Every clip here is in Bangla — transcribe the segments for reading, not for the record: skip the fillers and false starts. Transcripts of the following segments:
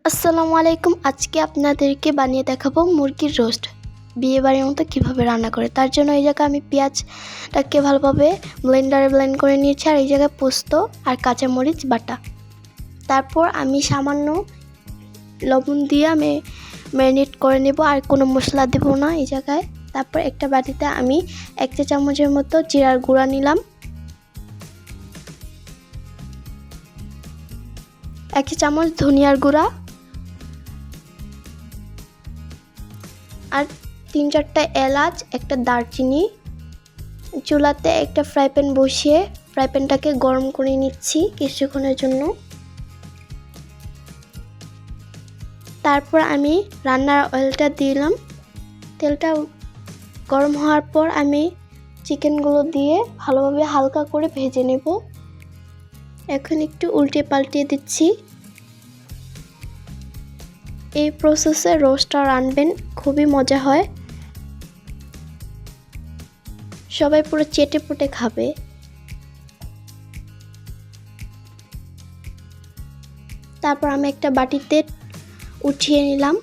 আসসালামু আলাইকুম। আজকে আপনাদেরকে বানিয়ে দেখাবো মুরগির রোস্ট বিয়ে বাড়ির মতো কীভাবে রান্না করে। তার জন্য এই জায়গায় আমি পেঁয়াজটাকে ভালোভাবে ব্লেন্ডারে ব্লেন্ড করে নিয়েছি, আর এই জায়গায় পোস্ত আর কাঁচামরিচ বাটা। তারপর আমি সামান্য লবণ দিয়ে আমি ম্যারিনেট করে নেব, আর কোনো মশলা দেব না এই জায়গায়। তারপর একটা বাটিতে আমি 1 চা চামচের মতো জিরার গুঁড়া নিলাম, 1 চা চামচ ধনিয়ার গুঁড়া, আর 3-4টা এলাচ, একটা দারচিনি। চুলাতে একটা ফ্রাই প্যান বসিয়ে ফ্রাই প্যানটাকে গরম করে নিচ্ছি কিছুক্ষণের জন্য। তারপর আমি রান্নার অয়েলটা দিলাম। তেলটা গরম হওয়ার পর আমি চিকেনগুলো দিয়ে ভালোভাবে হালকা করে ভেজে নেব। এখন একটু উল্টে পাল্টিয়ে দিচ্ছি। এই প্রসেসে রোস্টটা রান্নবেন, খুবই মজা হয়, সবাই পুরো চেটে পুটে খাবে। তারপর আমি একটা বাটিতে উঠিয়ে নিলাম।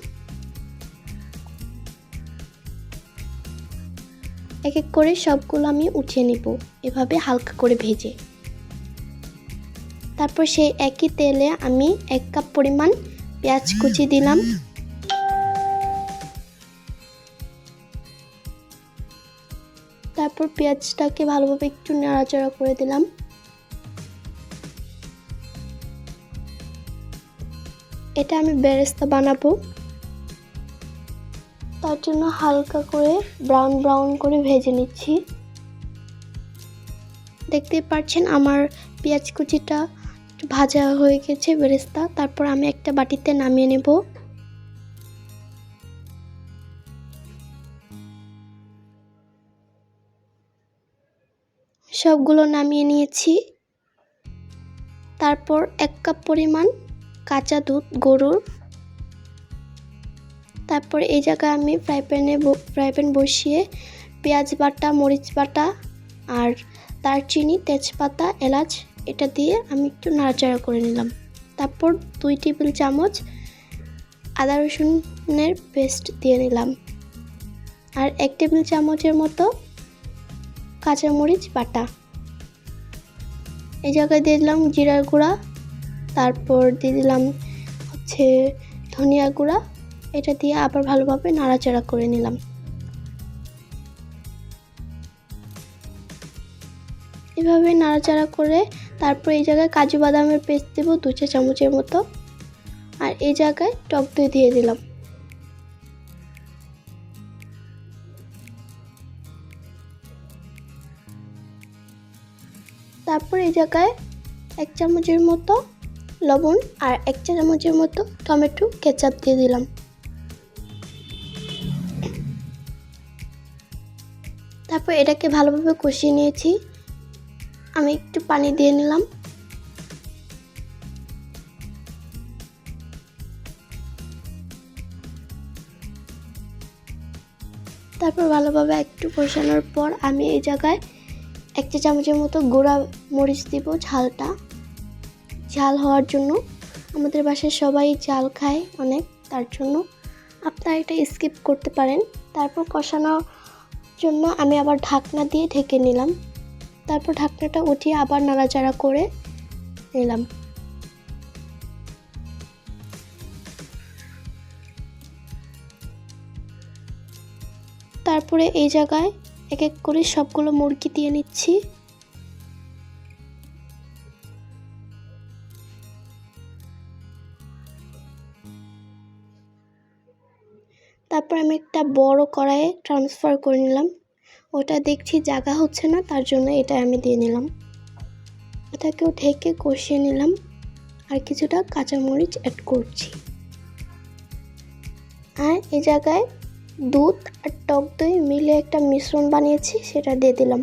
এক এক করে সবগুলো আমি উঠিয়ে নিব এভাবে হালকা করে ভেজে। তারপর সেই একই তেলে আমি 1 কাপ পরিমাণ পেঁয়াজ কুচি দিলাম। তারপর পেঁয়াজটাকে ভালোভাবে একটু নাড়াচাড়া করে দিলাম। এটা আমি বেরেস্তা বানাবো, তার জন্য হালকা করে ব্রাউন ব্রাউন করে ভেজে নিচ্ছি। দেখতেই পাচ্ছেন আমার পেঁয়াজ কুচিটা ভাজা হয়ে গেছে বেরেস্তা। তারপর আমি একটা বাটিতে নামিয়ে নেব। সবগুলো নামিয়ে নিয়েছি। তারপর 1 কাপ পরিমাণ কাঁচা দুধ গরুর। তারপর এই জায়গায় আমি ফ্রাই প্যান বসিয়ে পেঁয়াজ বাটা, মরিচ বাটা আর দারচিনি, তেজপাতা, এলাচ এটা দিয়ে আমি একটু নাড়াচাড়া করে নিলাম। তারপর 2 টেবিল চামচ আদা রসুনের পেস্ট দিয়ে নিলাম, আর 1 টেবিল চামচের মতো কাঁচামরিচ বাটা। এই জায়গায় দিয়ে দিলাম জিরার গুঁড়া, তারপর দিয়ে দিলাম ধনিয়া গুঁড়া। এটা দিয়ে আবার ভালোভাবে নাড়াচাড়া করে নিলাম। এভাবে নাড়াচাড়া করে তারপর এই জায়গায় কাজু বাদামের পেস্ট দেব 2 চা চামচের মতো, আর এই জায়গায় টক দই দিয়ে দিলাম। তারপর এই জায়গায় 1 চামচের মতো লবণ আর 1 চা চামচের মতো টমেটো কেচাপ দিয়ে দিলাম। তারপর এটাকে ভালোভাবে কষিয়ে নিয়েছি। আমি একটু পানি দিয়ে নিলাম। তারপর ভালোভাবে একটু কষানোর পর আমি এই জায়গায় 1 চা চামচের মতো গুঁড়া মরিচ দিব, ঝাল হওয়ার জন্য। আমাদের বাসায় সবাই ঝাল খায় অনেক, তার জন্য আপনারা এটা স্কিপ করতে পারেন। তারপর কষানোর জন্য আমি আবার ঢাকনা দিয়ে ঢেকে নিলাম। তারপর ঢাকনাটা উঠিয়ে আবার নাড়াচাড়া করে নিলাম। তারপরে এই জায়গায় এক এক করে সবগুলো মুরগি দিয়ে নিচ্ছি। তারপর আমি একটা বড় কড়াইয়ে ট্রান্সফার করে নিলাম। ওটা দেখছি জায়গা হচ্ছে না, তার জন্য এটা আমি দিয়ে নিলাম। এটাকেও ঢেকে কষিয়ে নিলাম, আর কিছুটা কাঁচামরিচ অ্যাড করছি। আর এই জায়গায় দুধ আর টক দই মিলে একটা মিশ্রণ বানিয়েছি, সেটা দিয়ে দিলাম।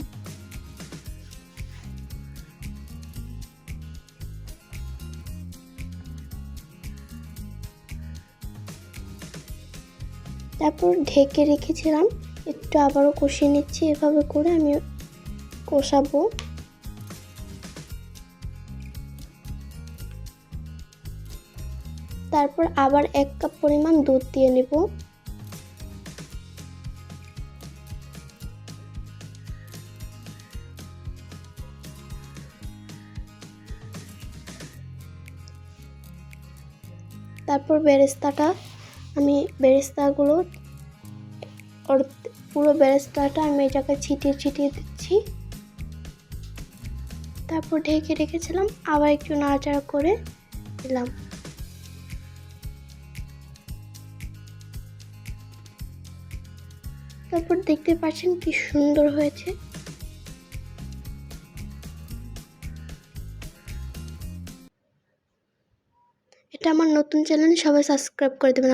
তারপর ঢেকে রেখেছিলাম, একটু আবারও কষিয়ে নিচ্ছি। এভাবে করে আমি কষাবো। তারপর আবার 1 কাপ পরিমাণ দুধ দিয়ে নেব। তারপর বেরেস্তাগুলো পুরো বেরেস্তাটা আমি এই জায়গায় ছিটিয়ে দিচ্ছি। তারপর ঢেকে রেখেছিলাম, আবার একটু নাড়াচাড়া করে দিলাম। তারপর দেখতে পাচ্ছেন কি সুন্দর হয়েছে। এটা আমার নতুন চ্যানেল, সবাই সাবস্ক্রাইব করে দেবেন।